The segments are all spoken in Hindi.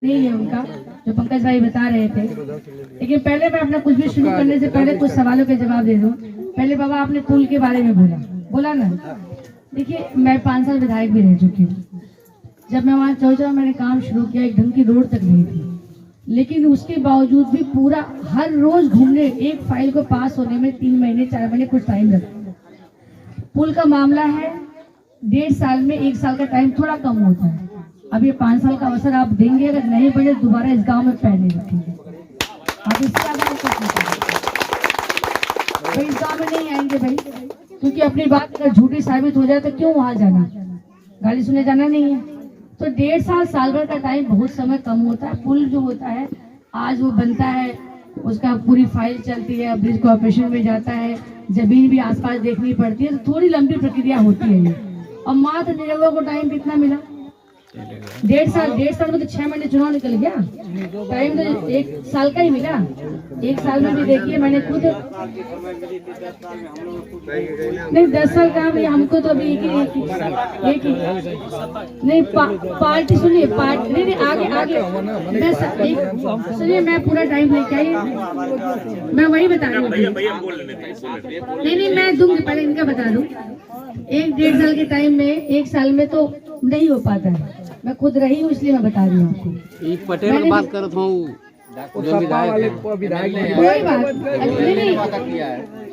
नहीं है उनका, जो पंकज भाई बता रहे थे। लेकिन पहले मैं अपना कुछ भी शुरू करने से पहले कुछ सवालों के जवाब दे दूं। पहले बाबा आपने पुल के बारे में बोला ना। देखिए मैं 5 साल विधायक भी रह चुकी हूँ। जब मैं वहाँ चौचा मैंने काम शुरू किया, एक ढंग की रोड तक नहीं थी, लेकिन उसके बावजूद भी पूरा हर रोज घूमने, एक फाइल को पास होने में 3 महीने 4 महीने कुछ टाइम लगता। पुल का मामला है 1.5 साल में 1 साल का टाइम थोड़ा कम होता है। अब ये 5 साल का अवसर आप देंगे, अगर नहीं बने दोबारा इस गांव में पैर नहीं रखेंगे आप, इससे आगे भाई इस गाँव में नहीं आएंगे भाई, क्योंकि अपनी बात अगर झूठी साबित हो जाए तो क्यों वहां जाना, गाली सुने जाना नहीं है। तो 1.5 साल भर का टाइम बहुत समय कम होता है। पुल जो होता है आज वो बनता है, उसका पूरी फाइल चलती है, ब्रिज कॉर्पोरेशन में जाता है, जमीन भी आसपास देखनी पड़ती है, तो थोड़ी लंबी प्रक्रिया होती है ये। और मात्र निरहुआ को टाइम कितना मिला? 1.5 साल में तो 6 महीने चुनाव निकल गया, टाइम तो 1 साल का ही मिला। 1 साल में भी देखिए मैंने खुद नहीं 10 साल काम है हमको, तो अभी एक ही नहीं पार्टी सुनिए, पार्टी नहीं आगे मैं सुनिए, मैं पूरा टाइम लेके आई, मैं वही बता रही हूँ। नहीं मैं दूंगी, पहले इनका बता दूं। 1-1.5 साल के टाइम में 1 साल में तो नहीं हो पाता है। मैं खुद रही हूँ इसलिए मैं बता रही हूँ आपको। एक पटेल की बात करत हूँ, कोई बात नहीं,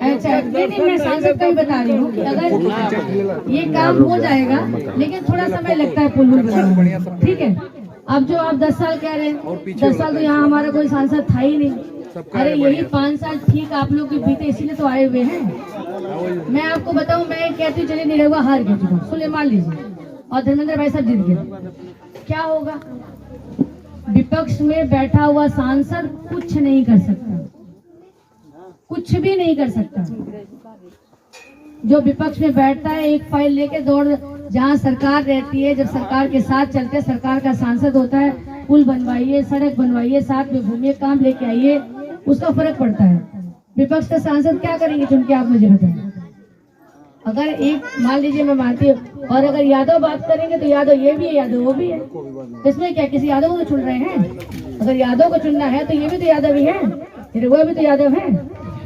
अच्छा नहीं मैं सांसद का ही बता रही हूँ कि अगर ये काम हो जाएगा, लेकिन थोड़ा समय लगता है पुल बनाने में, ठीक है। अब जो आप 10 साल कह रहे हैं, 10 साल तो यहाँ हमारा कोई सांसद था ही नहीं। अरे यही 5 साल ठीक आप लोग के बीते, इसीलिए तो आए हुए हैं। मैं आपको बताऊं, मैं कहती हूँ चलिए निरहुआ हार गया चुनाव, सुनिए मान लीजिए, और धर्मेंद्र भाई साहब जीत गए, क्या होगा? विपक्ष में बैठा हुआ सांसद कुछ नहीं कर सकता, कुछ भी नहीं कर सकता। जो विपक्ष में बैठता है एक फाइल लेके दौड़, जहां सरकार रहती है, जब सरकार के साथ चलते हैं, सरकार का सांसद होता है, पुल बनवाइए, सड़क बनवाइए, साथ में घूमिए, काम लेके आइए, उसका फर्क पड़ता है। विपक्ष का सांसद क्या करेंगे चुन के, आप मुझे बताएं। अगर एक मान लीजिए मैं मानती हूँ, और अगर यादव बात करेंगे तो यादव ये भी है, यादव वो भी है, इसमें क्या किसी यादव को चुन रहे हैं? अगर यादव को चुनना है तो ये भी तो यादव ही है, वो भी तो यादव है,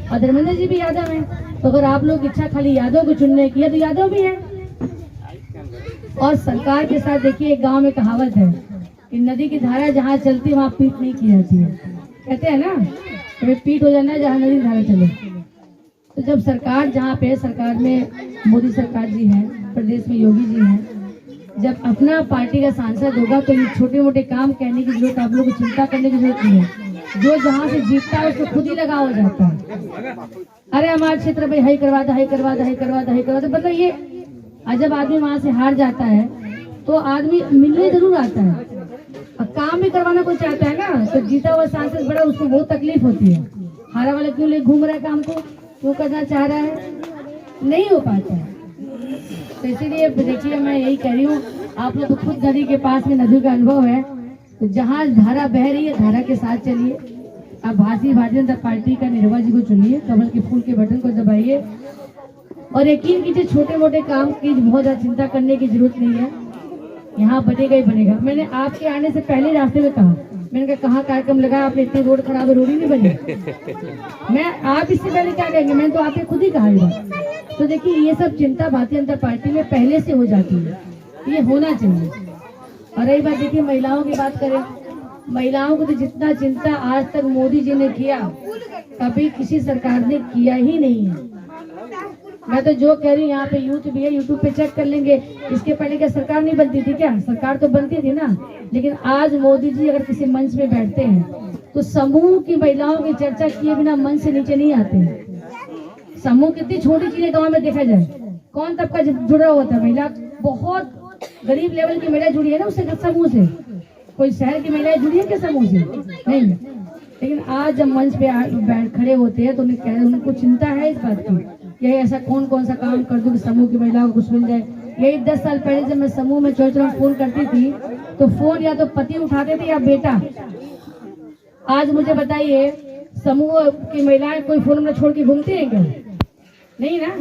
और धर्मेंद्र जी भी यादव है। तो अगर आप लोग इच्छा खाली यादव को चुनने की है तो यादव भी है। और सरकार के साथ देखिए, एक गाँव में कहावत है कि नदी की धारा जहाँ चलती है वहाँ पीट नहीं की जाती है, कहते हैं ना, कभी पीट हो जाना है जहाँ नदी धारा चले। तो जब सरकार जहाँ पे सरकार में मोदी सरकार जी हैं, प्रदेश में योगी जी हैं, जब अपना पार्टी का सांसद होगा तो ये छोटे मोटे काम कहने की जरूरत, आप लोगों को चिंता करने की जरूरत नहीं है। जो जहाँ से जीतता है उसको खुद ही लगा हो जाता है। अरे हमारे क्षेत्र में हाई करवा दो, मतलब ये जब आदमी वहाँ से हार जाता है तो आदमी मिलने जरूर आता है, और काम भी करवाना कोई चाहता है ना, तो जीता हुआ सांसद बड़ा, उसको बहुत तकलीफ होती है। हारा वाले क्यों ले घूम रहा है, काम को क्यों करना चाह रहा है, नहीं हो पाता है। तो इसीलिए देखिए मैं यही कह रही हूँ, आप लोग तो खुद नदी के पास में नदी का अनुभव है, तो जहाँ धारा बह रही है धारा के साथ चलिए। आप भारतीय जनता पार्टी का निरहुआ जी को चुनिए, कमल के फूल के बटन को दबाइए, और यकीन कीजिए छोटे मोटे काम की बहुत ज्यादा चिंता करने की जरूरत नहीं है, यहाँ बनेगा ही बनेगा। मैंने आपके आने से पहले रास्ते में कहा, मैंने कहा कार्यक्रम लगा आपने, इतनी रोड खराब है, रोड ही नहीं बनी। मैं आप इससे पहले क्या कहेंगे, मैंने तो आपने खुद ही कहा। तो देखिए ये सब चिंता भारतीय जनता पार्टी में पहले से हो जाती है, ये होना चाहिए। और रही बात देखिए महिलाओं की बात करें, महिलाओं को तो जितना चिंता आज तक मोदी जी ने किया, कभी किसी सरकार ने किया ही नहीं है। मैं तो जो कह रही हूँ, यहाँ पे यूथ भी है, यूट्यूब पे चेक कर लेंगे, इसके पहले क्या सरकार नहीं बनती थी क्या? सरकार तो बनती थी ना, लेकिन आज मोदी जी अगर किसी मंच में बैठते हैं तो समूह की महिलाओं की चर्चा किए बिना मंच से नीचे नहीं आते हैं। समूह कितनी छोटी चीज है गाँव में, देखा जाए कौन तबका जुड़ा हुआ था, महिला बहुत गरीब लेवल की महिला जुड़ी है ना उससे, समूह से। कोई शहर की महिलाएं जुड़ी है क्या समूह से? नहीं। लेकिन आज जब मंच पे खड़े होते हैं तो उनको चिंता है इस बात की कि ऐसा कौन सा काम कर दूं कि समूह की महिलाओं को कुछ मिल जाए। यही 10 साल पहले जब मैं समूह में चौचरा फोन करती थी तो फोन या तो पति उठाते थे या बेटा। आज मुझे बताइए समूह की महिलाएं कोई फोन में छोड़ के घूमती है क्या? नहीं ना,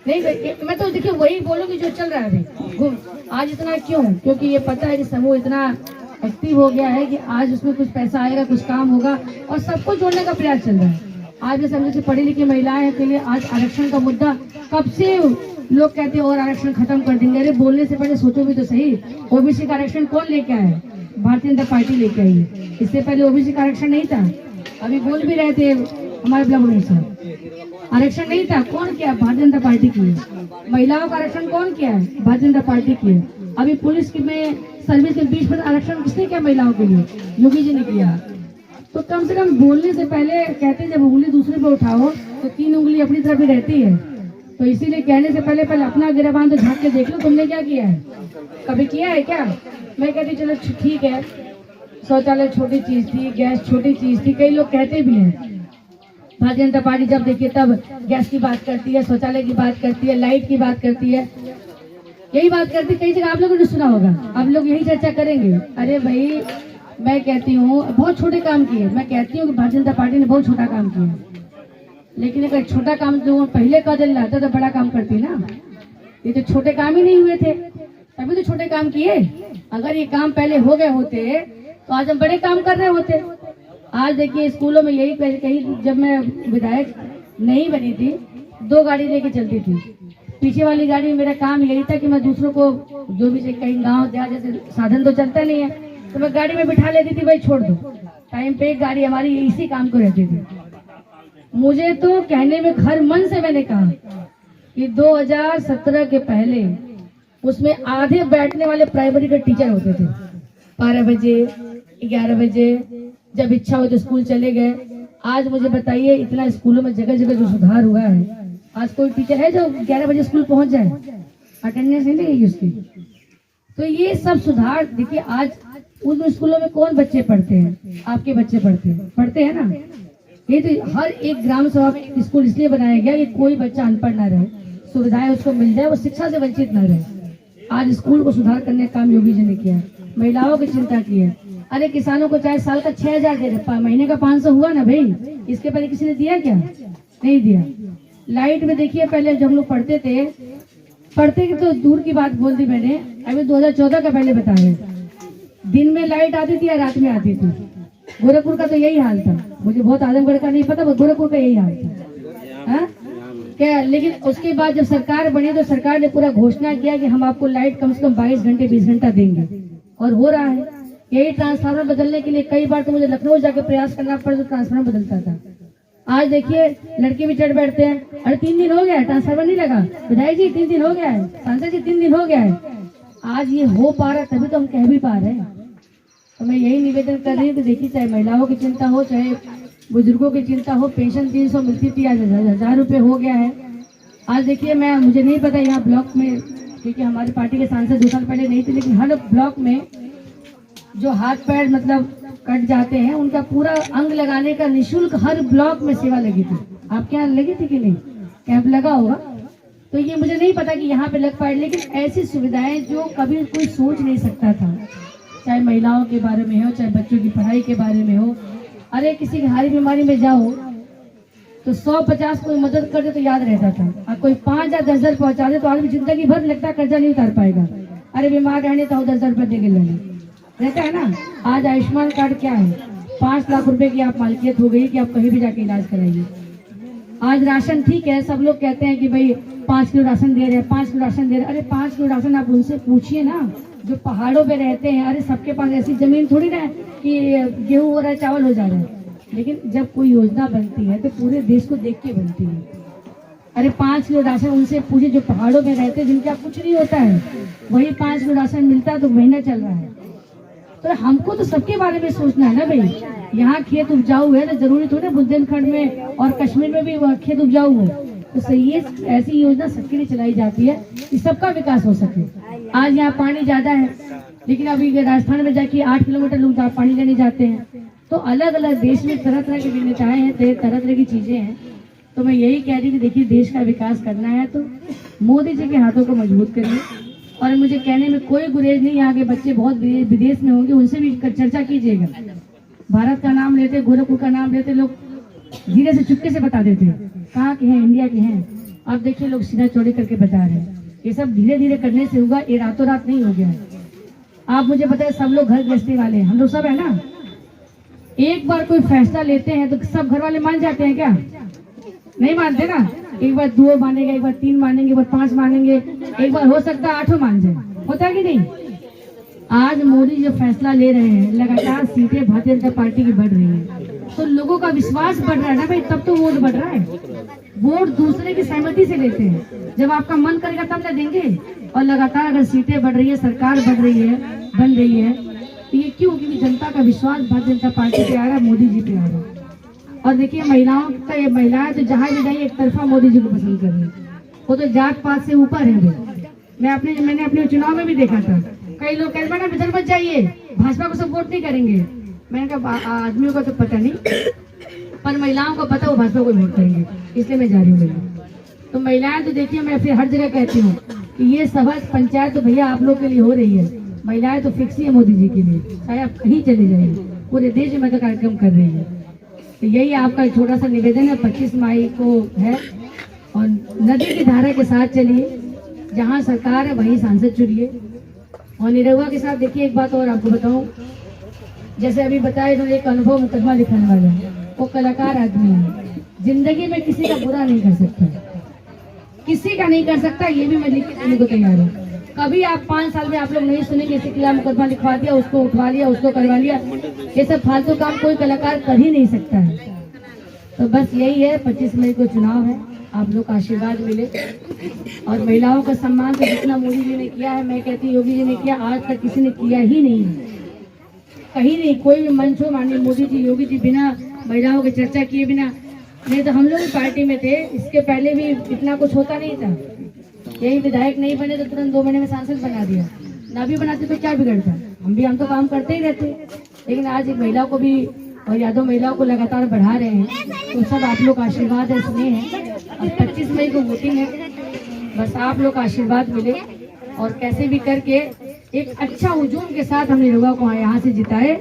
नहीं। मैं तो देखिए वही बोलूंगी जो चल रहा है अभी। आज इतना क्यों? क्योंकि ये पता है कि समूह इतना एक्टिव हो गया है कि आज उसमें कुछ पैसा आएगा, कुछ काम होगा और सबको जोड़ने का प्रयास चल रहा है। आज भी समझे पढ़ी लिखी महिलाएं के लिए आज आरक्षण का मुद्दा कब से लोग कहते हैं और आरक्षण खत्म कर देंगे। अरे बोलने से पहले सोचो भी तो सही, ओबीसी का आरक्षण कौन लेके आया? भारतीय जनता पार्टी लेके आई है। इससे पहले ओबीसी का आरक्षण नहीं था। अभी बोल भी रहे थे हमारे ब्लॉक सर, आरक्षण नहीं था। कौन किया? भारतीय जनता पार्टी की है। महिलाओं का आरक्षण कौन किया है? भारतीय जनता पार्टी की है। अभी पुलिस में सर्विस में 20% आरक्षण किसने किया महिलाओं के लिए? योगी जी ने किया। तो कम से कम बोलने से पहले कहते हैं जब उंगली दूसरे पे उठाओ तो 3 उंगली अपनी तरफ ही रहती है। तो इसीलिए कहने से पहले अपना गिरबान तो झांक के देख लो, तुमने क्या किया है? कभी किया है क्या? मैं कहती चलो ठीक है, शौचालय छोटी चीज थी, गैस छोटी चीज थी, कई लोग कहते भी हैं। भारतीय जनता पार्टी जब देखिए तब गैस की बात करती है, शौचालय की बात करती है, लाइट की बात करती है, यही बात करती है। कई जगह आप लोगों ने सुना होगा, आप लोग यही चर्चा करेंगे। अरे भाई मैं कहती हूँ बहुत छोटे काम किए। मैं कहती हूँ कि भारतीय जनता पार्टी ने बहुत छोटा काम किया, लेकिन अगर छोटा काम जो पहले का दिन रहता तो बड़ा काम करती ना। ये तो छोटे काम ही नहीं हुए थे, तभी तो छोटे काम किए। अगर ये काम पहले हो गए होते तो आज हम बड़े काम कर रहे होते। आज देखिए स्कूलों में यही कहीं जब मैं विधायक नहीं बनी थी 2 गाड़ी लेके चलती थी। पीछे वाली गाड़ी में मेरा काम यही था कि मैं दूसरों को जो भी कहीं गांव देहात जैसे साधन तो चलता नहीं है तो मैं गाड़ी में बिठा लेती थी, भाई छोड़ दो टाइम पे। एक गाड़ी हमारी इसी काम को रहती थी। मुझे तो कहने में हर मन से मैंने कहा कि 2017 के पहले उसमें आधे बैठने वाले प्राइमरी के टीचर होते थे। 12 बजे 11 बजे जब इच्छा हो तो स्कूल चले गए। आज मुझे बताइए इतना स्कूलों में जगह जगह जो सुधार हुआ है, आज कोई टीचर है जो 11 बजे स्कूल पहुंच जाए? अटेंडेंस नहीं लगेगी उसकी। तो ये सब सुधार देखिए। आज उन स्कूलों में कौन बच्चे पढ़ते हैं? आपके बच्चे पढ़ते हैं ना। ये तो हर एक ग्राम सभा में स्कूल इसलिए बनाया गया कि कोई बच्चा अनपढ़ ना रहे, सुविधाएं उसको मिल जाए, वो शिक्षा से वंचित न रहे। आज स्कूल को सुधार करने का काम योगी जी ने किया। महिलाओं की चिंता की है। अरे किसानों को चाहे साल का 6,000 दे रहे, महीने का 500 हुआ ना भाई। इसके पहले किसी ने दिया क्या? नहीं दिया। लाइट में देखिए पहले जब लोग पढ़ते तो दूर की बात बोल दी मैंने, अभी 2014 का पहले बताया। दिन में लाइट आती थी या रात में आती थी? गोरखपुर का तो यही हाल था। मुझे बहुत आजमगढ़ का नहीं पता, गोरखपुर का यही हाल था। हाँ क्या? लेकिन उसके बाद जब सरकार बनी तो सरकार ने पूरा घोषणा किया कि हम आपको लाइट कम से कम 22 घंटे 20 घंटा देंगे, और हो रहा है। यही ट्रांसफार्मर बदलने के लिए कई बार तो मुझे लखनऊ जाके प्रयास करना पड़ा तो ट्रांसफार्मर बदलता था। आज देखिए लड़के भी चढ़ बैठते हैं, अरे 3 दिन हो गया है ट्रांसफार्मर नहीं लगा, विधायक जी 3 दिन हो गया है, सांसद जी 3 दिन हो गया है। आज ये हो पा रहा तभी तो हम कह भी पा रहे हैं। तो मैं यही निवेदन कर रही हूँ कि देखिए चाहे महिलाओं की चिंता हो, चाहे बुजुर्गों की चिंता हो, पेंशन 300 मिलती थी, आज 1000 रुपये हो गया है। आज देखिए मुझे नहीं पता यहाँ ब्लॉक में, क्योंकि हमारी पार्टी के सांसद 2 साल पहले नहीं थे, लेकिन हर ब्लॉक में जो हाथ पैर मतलब कट जाते हैं उनका पूरा अंग लगाने का निःशुल्क हर ब्लॉक में सेवा लगी थी। आपके यहाँ लगी थी कि नहीं? कैंप लगा होगा। तो ये मुझे नहीं पता कि यहाँ पे लग पाए, लेकिन ऐसी सुविधाएं जो कभी कोई सोच नहीं सकता था, चाहे महिलाओं के बारे में हो, चाहे बच्चों की पढ़ाई के बारे में हो। अरे किसी की हारी बीमारी में जाओ तो 150 कोई मदद कर दे तो याद रहता था, और कोई 5 या 10 हजार पहुंचा दे तो आदमी जिंदगी भर लगता कर्जा नहीं उतार पाएगा। अरे बीमार रहने तो 10 रुपये दे के लेने रहता है ना। आज आयुष्मान कार्ड क्या है? 5 लाख रुपए की आप मालिकियत हो गई कि आप कहीं भी जाके इलाज कराइए। आज राशन ठीक है, सब लोग कहते हैं कि भाई 5 किलो राशन दे रहे हैं, 5 किलो राशन दे रहे हैं। अरे 5 किलो राशन आप उनसे पूछिए ना जो पहाड़ों पे रहते हैं। अरे सबके पास ऐसी जमीन थोड़ी ना है कि गेहूं हो रहा है, चावल हो जा रहा है। लेकिन जब कोई योजना बनती है तो पूरे देश को देख के बनती है। अरे 5 किलो राशन उनसे पूछिए जो पहाड़ों में रहते हैं, जिनका कुछ नहीं होता है, वही 5 किलो राशन मिलता है तो महीना चल रहा है। तो हमको तो सबके बारे में सोचना है ना भाई। यहाँ खेत उपजाऊ है तो जरूरी थोड़ी बुंदेलखंड में और कश्मीर में भी खेत उपजाऊ हो। तो सही है, ऐसी योजना सबके लिए चलाई जाती है कि सबका विकास हो सके। आज यहाँ पानी ज्यादा है, लेकिन अभी राजस्थान में जाके 8 किलोमीटर लोग पानी लेने जाते हैं। तो अलग अलग देश में तरह तरह की भिन्नताएं हैं, तरह तरह की चीजें हैं। तो मैं यही कह रही कि देखिए देश का विकास करना है तो मोदी जी के हाथों को मजबूत करिए। और मुझे कहने में कोई गुरेज नहीं, यहाँ के बच्चे बहुत विदेश में होंगे, उनसे भी चर्चा कीजिएगा। भारत का नाम लेते, गोरखपुर का नाम लेते, लोग धीरे से चुपके से बता देते कहाँ के हैं, इंडिया के हैं। अब देखिए लोग सीधा चौड़ी करके बता रहे हैं। ये सब धीरे धीरे करने से होगा, ये रातों रात नहीं हो गया है। आप मुझे बताए, सब लोग घर गृहस्थी वाले हैं, हम लोग सब है ना। एक बार कोई फैसला लेते हैं तो सब घर वाले मान जाते हैं क्या? नहीं मानते ना। एक बार 2 मानेंगे, एक बार 3 मानेंगे, एक बार 5 मानेंगे, एक बार हो सकता है 8 मान जाए। होता है कि नहीं? आज मोदी जो फैसला ले रहे हैं, लगातार सीटें भारतीय जनता पार्टी की बढ़ रही है, तो लोगों का विश्वास बढ़ रहा है ना भाई, तब तो वोट बढ़ रहा है। वोट दूसरे की सहमति से लेते हैं, जब आपका मन करेगा तब ना देंगे। और लगातार अगर सीटें बढ़ रही है, सरकार बढ़ रही है, बन रही है, तो ये क्यों? क्योंकि जनता का विश्वास भारतीय जनता पार्टी पे आ रहा है, मोदी जी पे आ रहा है। और देखिए महिलाओं का, ये महिलाएं तो जहाँ भी जाइए एक तरफा मोदी जी को पसंद कर रही है। वो तो जात पात से ऊपर है भाई। मैंने अपने चुनाव में भी देखा था, कई लोग कहते हैं इधर मत जाइए, भाजपा को सपोर्ट नहीं करेंगे। मैंने कहा आदमियों का तो पता नहीं, पर महिलाओं को पता वो भाजपा को वोट करेंगे, इसलिए मैं जा रही हूँ। तो महिलाएं तो देखिए, मैं फिर हर जगह कहती हूँ कि ये सभा पंचायत तो भैया आप लोग के लिए हो रही है, महिलाएं तो फिक्स ही है मोदी जी के लिए, चाहे आप कहीं चले जाइए, पूरे देश में तो कार्यक्रम कर रही है। तो यही आपका एक छोटा सा निवेदन है, 25 मई को है, और नदी की धारा के साथ चलिए, जहाँ सरकार है वहीं सांसद चुनिए। और निरहुआ के साथ देखिए, एक बात और आपको बताऊं, जैसे अभी बताया इन्होंने, एक अनुभव मुकदमा लिखने वाला है, वो कलाकार आदमी है, जिंदगी में किसी का बुरा नहीं कर सकता, किसी का नहीं कर सकता, ये भी मैं लिख के देने को तैयार हूँ। कभी आप 5 साल में आप लोग नहीं सुने किसी के खिलाफ मुकदमा लिखवा दिया, उसको उठवा लिया, उसको करवा लिया, ये सब फालतू काम कोई कलाकार कर ही नहीं सकता है। तो बस यही है, 25 मई को चुनाव है, आप लोग का आशीर्वाद मिले। और महिलाओं का सम्मान तो जितना मोदी जी ने किया है, मैं कहती योगी जी ने किया, आज तक किसी ने किया ही नहीं है, कहीं नहीं। कोई भी मंच हो, माननीय मोदी जी, योगी जी बिना महिलाओं की चर्चा किए बिना, नहीं तो हम लोग भी पार्टी में थे, इसके पहले भी इतना कुछ होता नहीं था। यही विधायक नहीं बने तो तुरंत 2 महीने में सांसद बना दिया, ना भी बनाते तो क्या बिगड़ता? हम तो काम करते ही रहते। लेकिन आज एक महिला को भी, और यादव महिलाओं को लगातार बढ़ा रहे हैं, तो सब आप लोग का आशीर्वाद है, स्नेह है। और 25 मई को वोटिंग है, बस आप लोग का आशीर्वाद मिले, और कैसे भी करके एक अच्छा हुजूम के साथ हम निरहुआ को यहाँ से जिताए।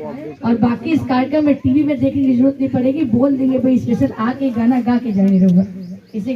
और बाकी इस कार्यक्रम में टीवी में देखने की जरूरत नहीं पड़ेगी, बोल देंगे भाई स्पेशल आके गाना गा के जाए निरहुआ, इसे